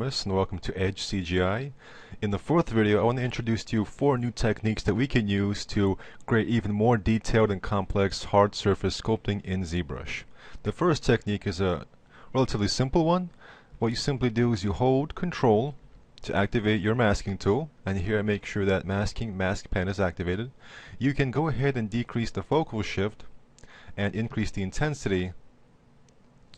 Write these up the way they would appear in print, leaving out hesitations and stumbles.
TheCGBros, and welcome to Edge-CGI. In the fourth video, I want to introduce to you 4 new techniques that we can use to create even more detailed and complex hard surface sculpting in ZBrush. The first technique is a relatively simple one. What you simply do is you hold Control to activate your masking tool, and here I make sure that mask pen is activated. You can go ahead and decrease the focal shift and increase the intensity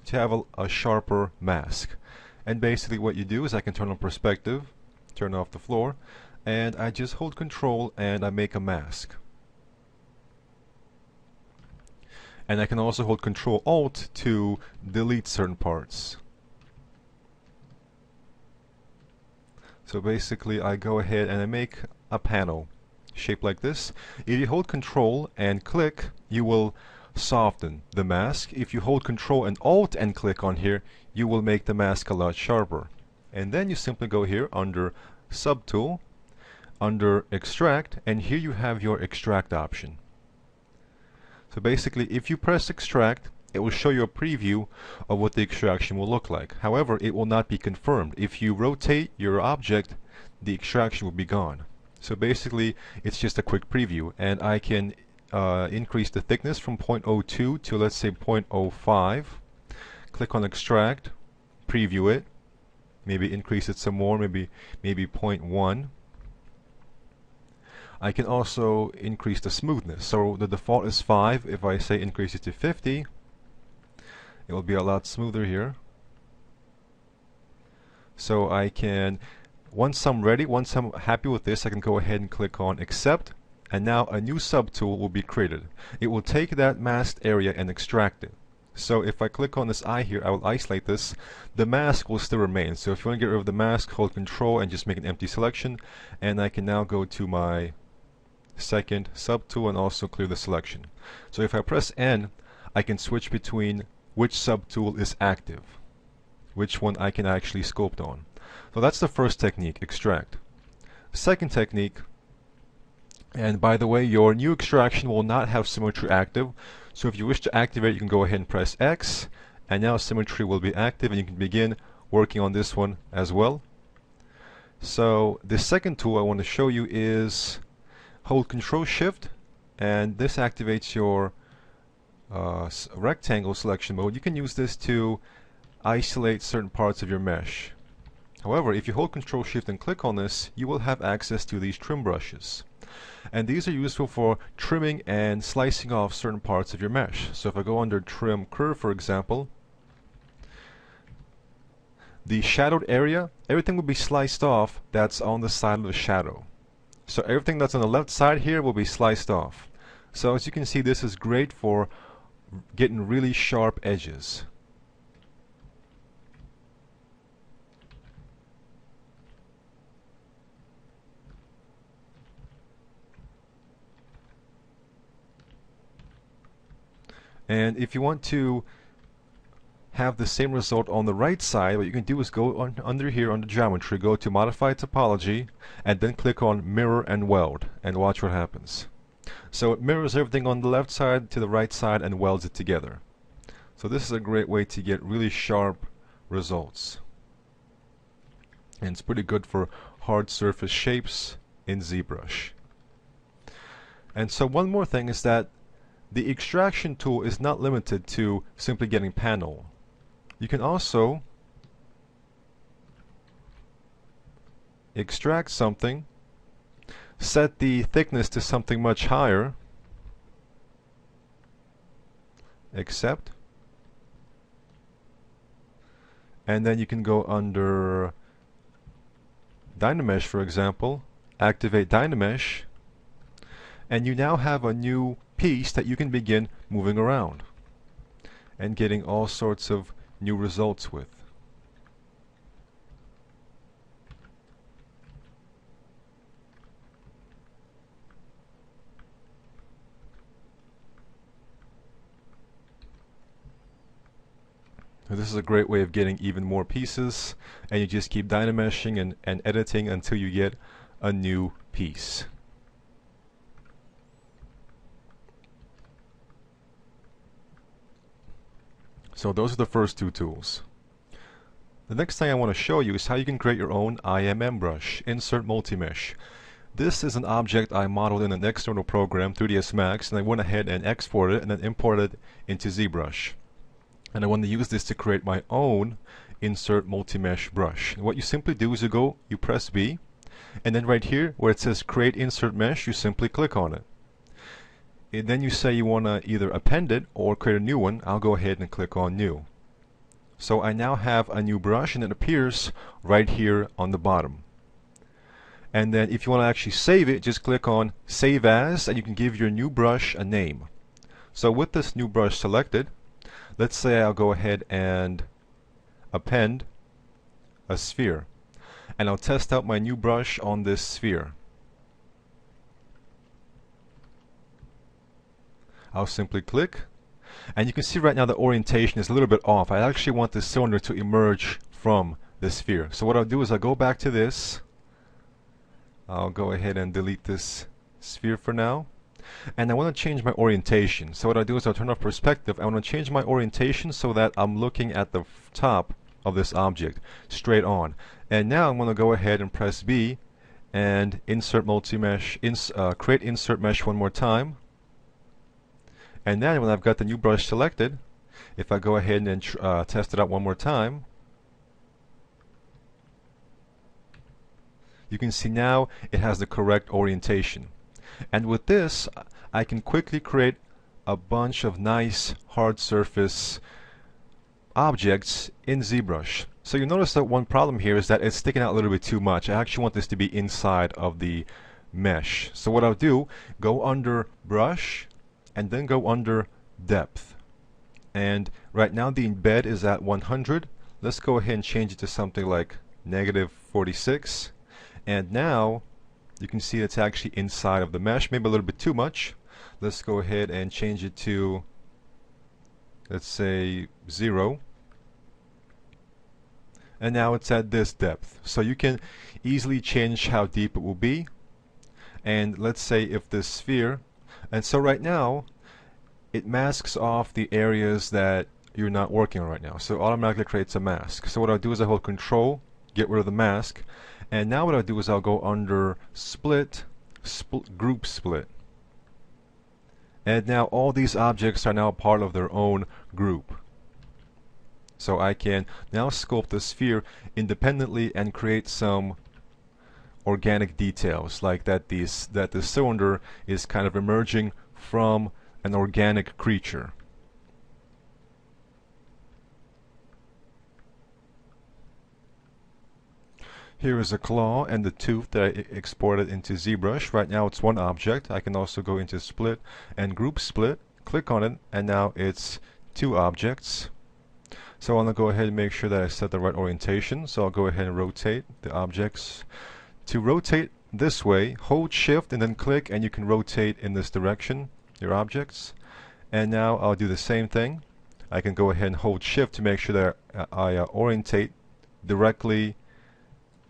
to have a sharper mask. And basically what you do is I can turn on perspective, turn off the floor, and I just hold Control and I make a mask. And I can also hold Control Alt to delete certain parts. So basically I go ahead and I make a panel shaped like this. If you hold Control and click, you will soften the mask. If you hold Control and Alt and click on here, you will make the mask a lot sharper. And then you simply go here under Subtool, under Extract, and here you have your Extract option. So basically, if you press Extract, it will show you a preview of what the extraction will look like. However, it will not be confirmed. If you rotate your object, the extraction will be gone. So basically, it's just a quick preview, and I can increase the thickness from 0.02 to, let's say, 0.05. Click on Extract, preview it, maybe increase it some more, maybe 0.1. I can also increase the smoothness. So the default is 5. If I say increase it to 50, it will be a lot smoother here. So I can, once I'm ready, once I'm happy with this, I can go ahead and click on Accept, and now a new subtool will be created. It will take that masked area and extract it. So if I click on this eye here, I will isolate this. The mask will still remain. So if you want to get rid of the mask, hold Control and just make an empty selection, and I can now go to my second subtool and also clear the selection. So if I press N, I can switch between which subtool is active, which one I can actually sculpt on. So that's the first technique, Extract. Second technique, and by the way, your new extraction will not have symmetry active. So if you wish to activate, you can go ahead and press X, and now symmetry will be active, and you can begin working on this one as well. So the second tool I want to show you is hold Control Shift, and this activates your rectangle selection mode. You can use this to isolate certain parts of your mesh. However, if you hold Control Shift and click on this, you will have access to these trim brushes. And these are useful for trimming and slicing off certain parts of your mesh. So if I go under Trim Curve, for example, the shadowed area, everything will be sliced off that's on the side of the shadow. So everything that's on the left side here will be sliced off. So as you can see, this is great for getting really sharp edges. And if you want to have the same result on the right side, what you can do is go under here under Geometry, go to Modify Topology, and then click on Mirror and Weld, and watch what happens. So it mirrors everything on the left side to the right side and welds it together. So this is a great way to get really sharp results. And it's pretty good for hard surface shapes in ZBrush. And so one more thing is that the extraction tool is not limited to simply getting panel. You can also extract something, set the thickness to something much higher, accept, and then you can go under Dynamesh, for example, activate Dynamesh, and you now have a new piece that you can begin moving around and getting all sorts of new results with. So this is a great way of getting even more pieces, and you just keep dynameshing and editing until you get a new piece. So those are the first two tools. The next thing I want to show you is how you can create your own IMM brush, Insert MultiMesh. This is an object I modeled in an external program, 3ds Max, and I went ahead and exported it and then imported it into ZBrush. And I want to use this to create my own Insert MultiMesh brush. And what you simply do is you press B, and then right here where it says Create Insert Mesh, you simply click on it. And then you say you want to either append it or create a new one. I'll go ahead and click on New. So I now have a new brush, and it appears right here on the bottom. And then if you want to actually save it, just click on Save As, and you can give your new brush a name. So with this new brush selected, let's say I'll go ahead and append a sphere. And I'll test out my new brush on this sphere. I'll simply click. And you can see right now the orientation is a little bit off. I actually want this cylinder to emerge from the sphere. So what I'll do is I'll go back to this. I'll go ahead and delete this sphere for now. And I want to change my orientation. So what I'll do is I'll turn off perspective. I want to change my orientation so that I'm looking at the top of this object, straight on. And now I'm going to go ahead and press B and insert multi-mesh, create insert mesh one more time. And then when I've got the new brush selected, if I go ahead and test it out one more time, you can see now it has the correct orientation. And with this, I can quickly create a bunch of nice hard surface objects in ZBrush. So you notice that one problem here is that it's sticking out a little bit too much. I actually want this to be inside of the mesh. So what I'll do, go under Brush, and then go under Depth. And right now the embed is at 100. Let's go ahead and change it to something like -46. And now you can see it's actually inside of the mesh, maybe a little bit too much. Let's go ahead and change it to, let's say, 0. And now it's at this depth. So you can easily change how deep it will be. And let's say if this sphere, and so right now it masks off the areas that you're not working on right now. So it automatically creates a mask. So what I'll do is I hold Control, get rid of the mask, and now what I'll do is I'll go under Split, Group Split. And now all these objects are now part of their own group. So I can now sculpt the sphere independently and create some organic details, like that the cylinder is kind of emerging from an organic creature. Here is a claw and the tooth that I exported into ZBrush. Right now it's one object. I can also go into Split and Group Split, click on it, and now it's two objects. So I'm going to go ahead and make sure that I set the right orientation. So I'll go ahead and rotate the objects. To rotate this way, hold Shift and then click, and you can rotate in this direction your objects. And now I'll do the same thing. I can go ahead and hold Shift to make sure that I orientate directly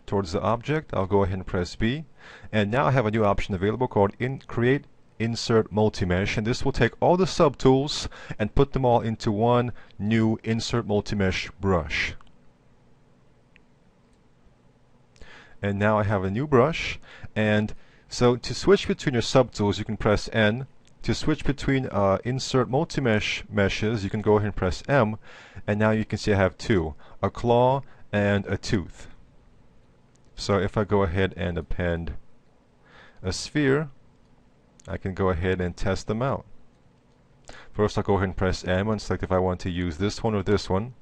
towards the object. I'll go ahead and press B. And now I have a new option available called Create Insert MultiMesh, and this will take all the subtools and put them all into one new Insert MultiMesh brush. And now I have a new brush, and so to switch between your subtools you can press N. To switch between Insert MultiMesh meshes you can go ahead and press M, and now you can see I have two, a claw and a tooth. So if I go ahead and append a sphere, I can go ahead and test them out. First I'll go ahead and press M and select if I want to use this one or this one.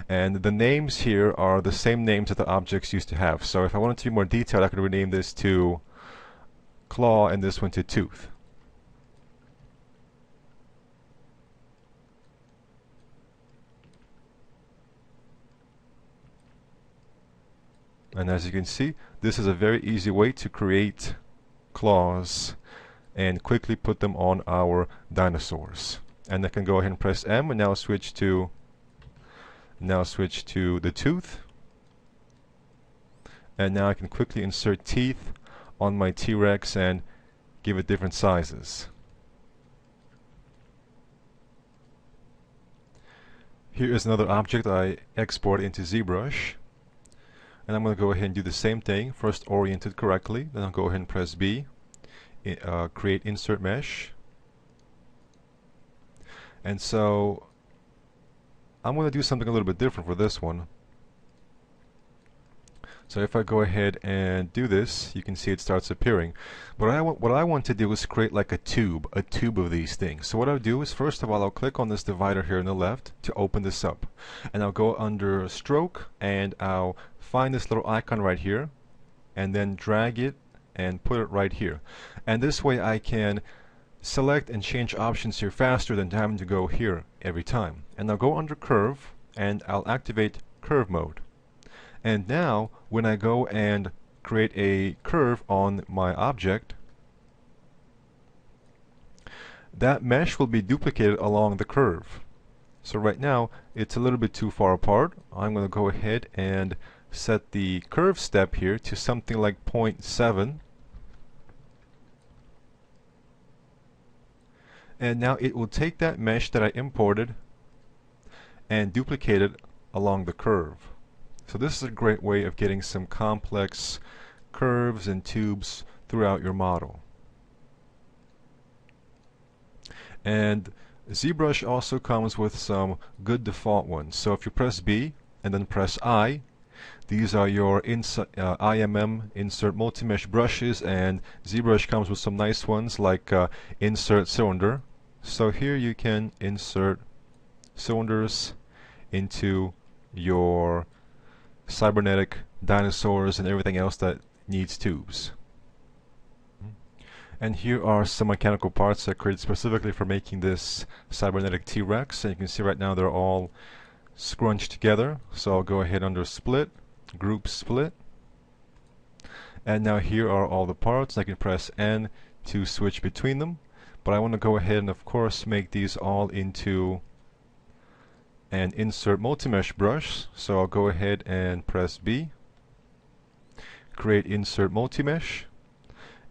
And the names here are the same names that the objects used to have. So if I wanted to be more detailed, I could rename this to claw and this one to tooth. And as you can see, this is a very easy way to create claws and quickly put them on our dinosaurs. And I can go ahead and press M and now switch to the tooth. And now I can quickly insert teeth on my T-Rex and give it different sizes. Here is another object I export into ZBrush. And I'm going to go ahead and do the same thing. First orient it correctly, then I'll go ahead and press B, create insert mesh. And so I'm going to do something a little bit different for this one. So if I go ahead and do this, you can see it starts appearing. But what I want to do is create like a tube of these things. So what I'll do is, first of all, I'll click on this divider here on the left to open this up. And I'll go under stroke and I'll find this little icon right here and then drag it and put it right here. And this way I can select and change options here faster than having to go here every time. And I'll go under curve and I'll activate curve mode. And now when I go and create a curve on my object, that mesh will be duplicated along the curve. So right now it's a little bit too far apart. I'm going to go ahead and set the curve step here to something like 0.7. And now it will take that mesh that I imported and duplicate it along the curve. So this is a great way of getting some complex curves and tubes throughout your model. And ZBrush also comes with some good default ones. So if you press B and then press I, these are your IMM insert multi-mesh brushes, and ZBrush comes with some nice ones like insert cylinder. So here you can insert cylinders into your cybernetic dinosaurs and everything else that needs tubes. And here are some mechanical parts I created specifically for making this cybernetic T-Rex, and you can see right now they're all scrunched together. So I'll go ahead under split, group split, and now here are all the parts. I can press N to switch between them, but I want to go ahead and of course make these all into an insert multi-mesh brush. So I'll go ahead and press B, create insert multi-mesh,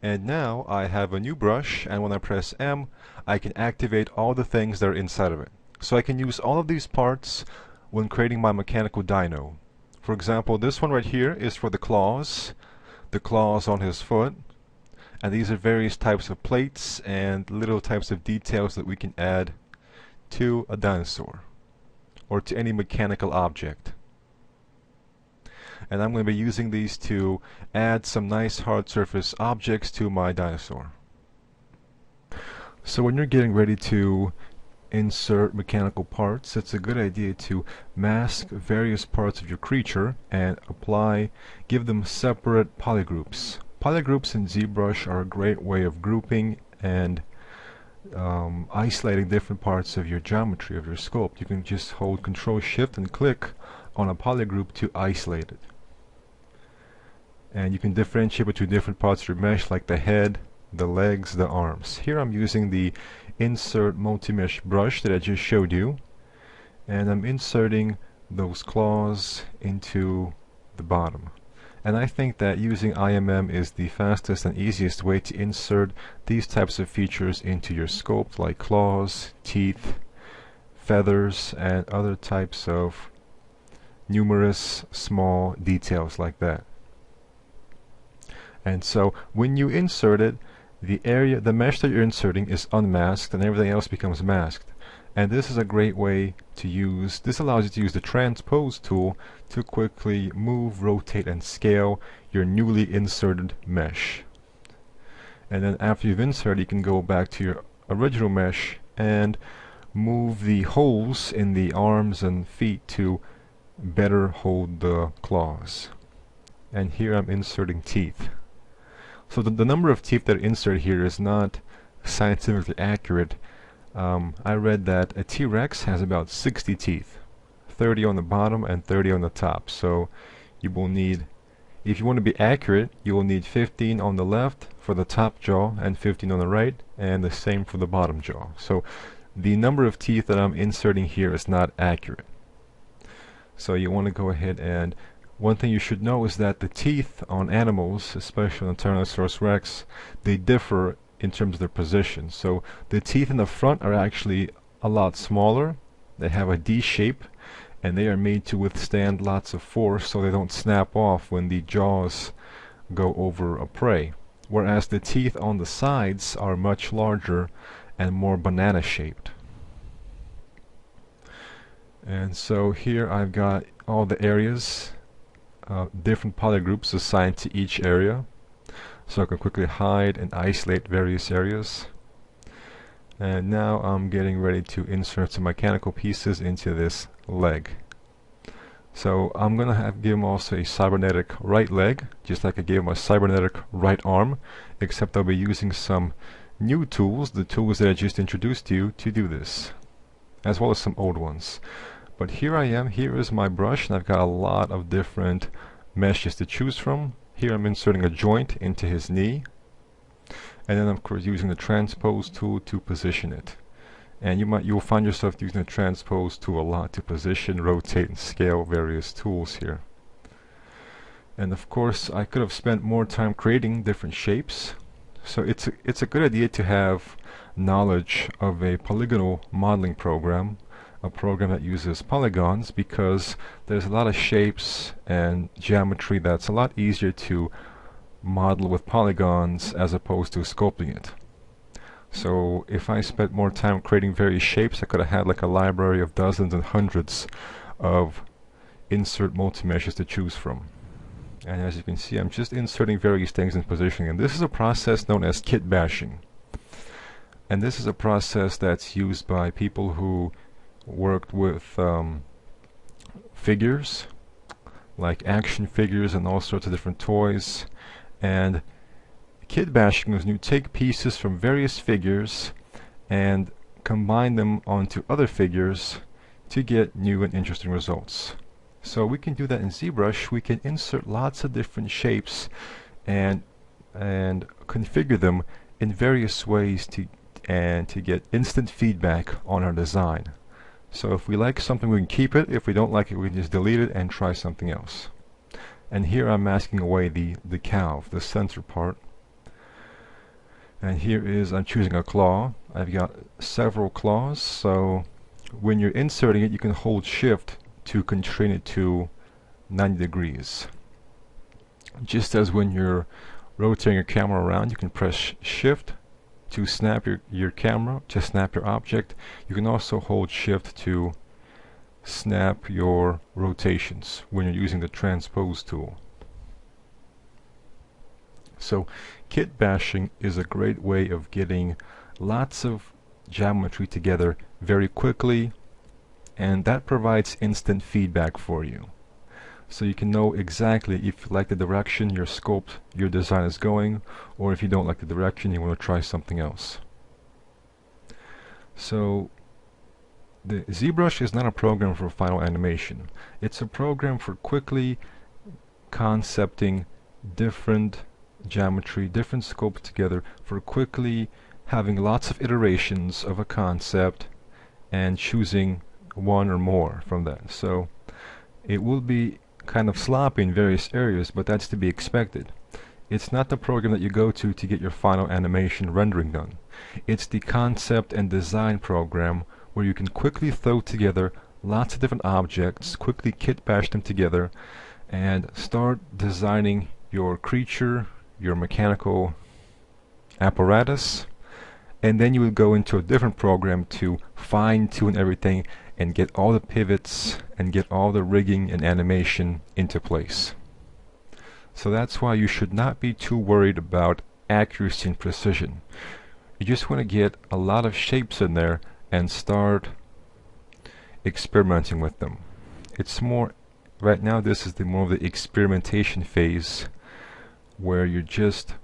and now I have a new brush, and when I press M I can activate all the things that are inside of it. So I can use all of these parts when creating my mechanical dino. For example, this one right here is for the claws on his foot, and these are various types of plates and little types of details that we can add to a dinosaur or to any mechanical object. And I'm going to be using these to add some nice hard surface objects to my dinosaur. So when you're getting ready to insert mechanical parts, it's a good idea to mask various parts of your creature and give them separate polygroups. Polygroups in ZBrush are a great way of grouping and isolating different parts of your geometry, of your sculpt. You can just hold Control Shift and click on a polygroup to isolate it. And you can differentiate between different parts of your mesh, like the head, the legs, the arms. Here I'm using the insert multi-mesh brush that I just showed you, and I'm inserting those claws into the bottom. And I think that using IMM is the fastest and easiest way to insert these types of features into your sculpt, like claws, teeth, feathers, and other types of numerous small details like that. And so when you insert it, the mesh that you're inserting is unmasked and everything else becomes masked. And this is a great way to use, this allows you to use the transpose tool to quickly move, rotate, and scale your newly inserted mesh. And then after you've inserted, you can go back to your original mesh and move the holes in the arms and feet to better hold the claws. And here I'm inserting teeth. So the number of teeth that are inserted here is not scientifically accurate. I read that a T-Rex has about 60 teeth, 30 on the bottom and 30 on the top. So you will need, if you want to be accurate, you will need 15 on the left for the top jaw and 15 on the right, and the same for the bottom jaw. So the number of teeth that I'm inserting here is not accurate. So you want to go ahead, and one thing you should know is that the teeth on animals, especially on Tyrannosaurus Rex, they differ in terms of their position. So the teeth in the front are actually a lot smaller. They have a D shape, and they are made to withstand lots of force so they don't snap off when the jaws go over a prey, whereas the teeth on the sides are much larger and more banana shaped. And so here I've got all the areas, different polygroups assigned to each area, so I can quickly hide and isolate various areas. And now I'm getting ready to insert some mechanical pieces into this leg. So I'm going to give him also a cybernetic right leg, just like I gave him a cybernetic right arm, except I'll be using some new tools, the tools that I just introduced to you, to do this, as well as some old ones. But here I am, here is my brush, and I've got a lot of different meshes to choose from. Here I'm inserting a joint into his knee, and then of course using the transpose tool to position it. And you'll find yourself using the transpose tool a lot to position, rotate, and scale various tools here. And of course I could have spent more time creating different shapes, so it's a good idea to have knowledge of a polygonal modeling program, a program that uses polygons, because there's a lot of shapes and geometry that's a lot easier to model with polygons as opposed to sculpting it. So if I spent more time creating various shapes, I could have had like a library of dozens and hundreds of insert multi-meshes to choose from. And as you can see, I'm just inserting various things and positioning. And this is a process known as kidbashing. And this is a process that's used by people who worked with figures, like action figures and all sorts of different toys. And kidbashing is when you take pieces from various figures and combine them onto other figures to get new and interesting results. So we can do that in ZBrush. We can insert lots of different shapes and configure them in various ways to get instant feedback on our design. So if we like something, we can keep it. If we don't like it, we can just delete it and try something else. And here I'm masking away the calf, the center part. And here is, I'm choosing a claw. I've got several claws, so when you're inserting it, you can hold shift to constrain it to 90 degrees. Just as when you're rotating your camera around, you can press shift to snap your camera, to snap your object. You can also hold shift to snap your rotations when you're using the transpose tool. So kidbashing is a great way of getting lots of geometry together very quickly, and that provides instant feedback for you. So you can know exactly if you like the direction your sculpt, your design is going, or if you don't like the direction, you want to try something else. So the ZBrush is not a program for final animation. It's a program for quickly concepting different geometry, different sculpts together, for quickly having lots of iterations of a concept and choosing one or more from that. So it will be kind of sloppy in various areas, but that's to be expected. It's not the program that you go to get your final animation rendering done. It's the concept and design program where you can quickly throw together lots of different objects, quickly kitbash them together, and start designing your creature, your mechanical apparatus, and then you will go into a different program to fine-tune everything and get all the pivots and get all the rigging and animation into place. So that's why you should not be too worried about accuracy and precision. You just want to get a lot of shapes in there and start experimenting with them. It's more, right now this is more of the experimentation phase, where you're just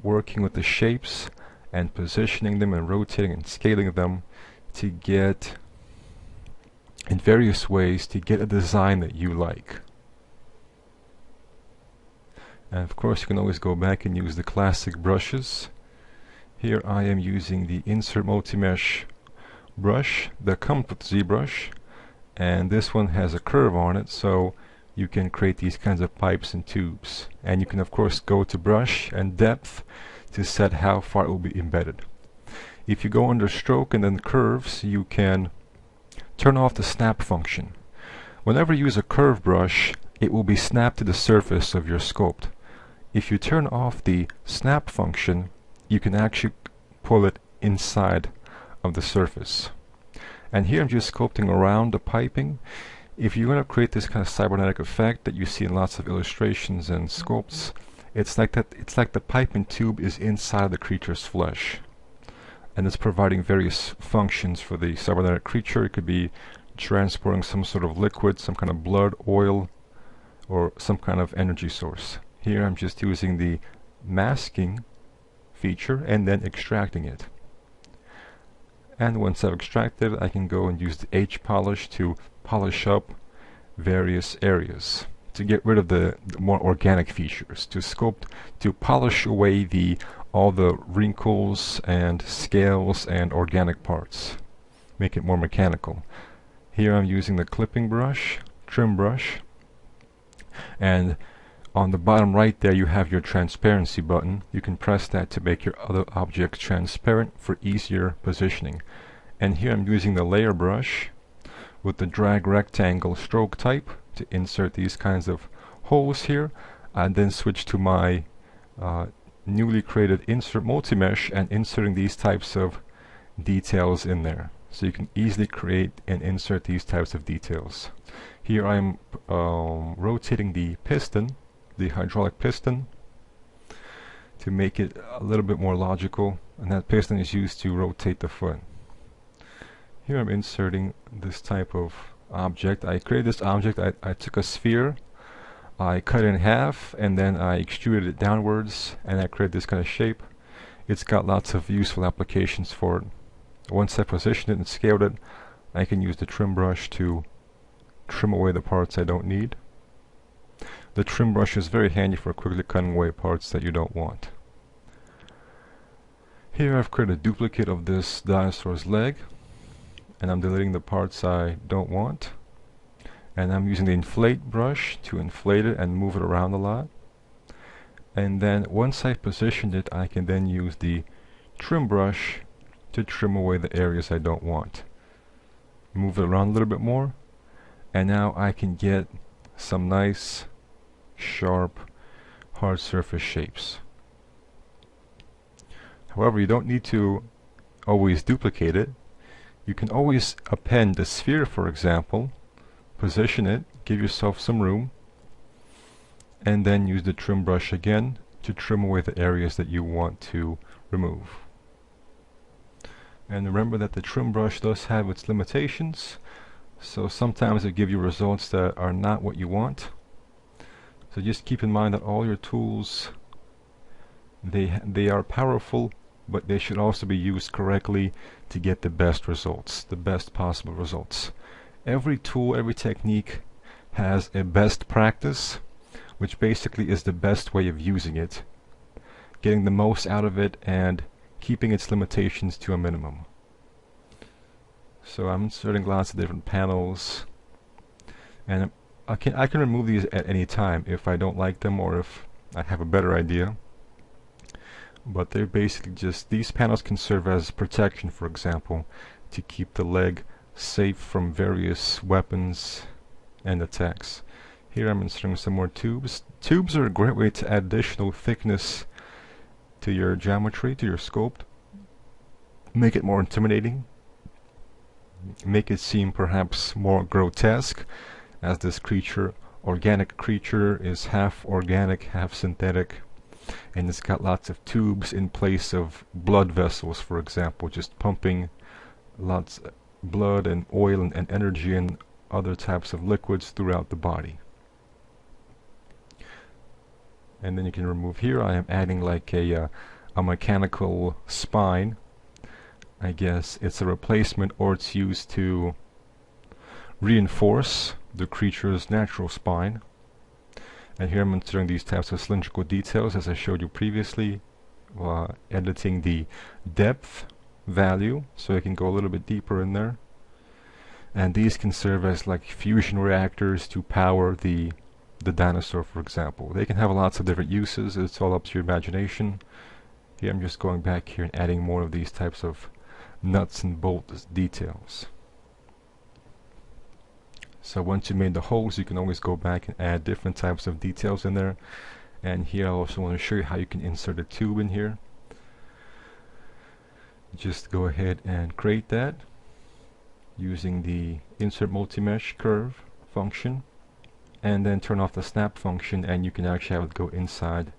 working with the shapes and positioning them and rotating and scaling them to get, in various ways, to get a design that you like. And of course you can always go back and use the classic brushes. Here I am using the Insert MultiMesh brush that comes with ZBrush, and this one has a curve on it, so you can create these kinds of pipes and tubes. And you can of course go to brush and depth to set how far it will be embedded. If you go under stroke and then curves, you can turn off the snap function. Whenever you use a curve brush, it will be snapped to the surface of your sculpt. If you turn off the snap function, you can actually pull it inside of the surface. And here I'm just sculpting around the piping. If you want to create this kind of cybernetic effect that you see in lots of illustrations and sculpts, it's like that. It's like the piping tube is inside the creature's flesh, and it's providing various functions for the cybernetic creature. It could be transporting some sort of liquid, some kind of blood, oil, or some kind of energy source. Here I'm just using the masking feature and then extracting it. And once I've extracted, I can go and use the H polish to polish up various areas, to get rid of the more organic features, to sculpt, to polish away all the wrinkles and scales and organic parts, make it more mechanical. Here I'm using the clipping brush, trim brush, and on the bottom right there you have your transparency button. You can press that to make your other objects transparent for easier positioning. And here I'm using the layer brush with the drag rectangle stroke type to insert these kinds of holes here, and then switch to my newly created insert MultiMesh and inserting these types of details in there. So you can easily create and insert these types of details. Here I'm rotating the piston, the hydraulic piston, to make it a little bit more logical, and that piston is used to rotate the foot. Here I'm inserting this type of object. I created this object. I took a sphere, I cut it in half, and then I extruded it downwards, and I created this kind of shape. It's got lots of useful applications for it. Once I positioned it and scaled it, I can use the trim brush to trim away the parts I don't need. The trim brush is very handy for quickly cutting away parts that you don't want. Here I've created a duplicate of this dinosaur's leg, and I'm deleting the parts I don't want. And I'm using the inflate brush to inflate it and move it around a lot. And then once I've positioned it, I can then use the trim brush to trim away the areas I don't want. Move it around a little bit more, and now I can get some nice, sharp, hard surface shapes. However, you don't need to always duplicate it. You can always append the sphere, for example, position it, give yourself some room, and then use the trim brush again to trim away the areas that you want to remove. And remember that the trim brush does have its limitations, so sometimes it gives you results that are not what you want. So just keep in mind that all your tools, they are powerful, but they should also be used correctly to get the best results, the best possible results. Every tool, every technique has a best practice, which basically is the best way of using it, getting the most out of it and keeping its limitations to a minimum. So I'm inserting lots of different panels, and I can remove these at any time if I don't like them or if I have a better idea. But they're basically just, these panels can serve as protection, for example, to keep the leg safe from various weapons and attacks. Here I'm inserting some more tubes. Tubes are a great way to add additional thickness to your geometry, to your sculpt. Make it more intimidating. Make it seem perhaps more grotesque, as this creature, organic creature, is half organic, half synthetic. And it's got lots of tubes in place of blood vessels, for example, just pumping lots of blood and oil and energy and other types of liquids throughout the body. And then you can remove here. I am adding like a mechanical spine. I guess it's a replacement, or it's used to reinforce the creature's natural spine. And here I'm inserting these types of cylindrical details as I showed you previously, editing the depth value so I can go a little bit deeper in there. And these can serve as like fusion reactors to power the dinosaur, for example. They can have lots of different uses. It's all up to your imagination. Here I'm just going back here and adding more of these types of nuts and bolts details. So once you made the holes, you can always go back and add different types of details in there. And here I also want to show you how you can insert a tube in here. Just go ahead and create that using the insert multi-mesh curve function, and then turn off the snap function, and you can actually have it go inside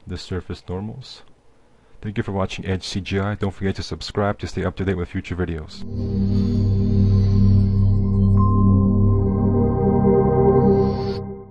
the surface normals. Thank you for watching Edge-CGI. Don't forget to subscribe to stay up to date with future videos.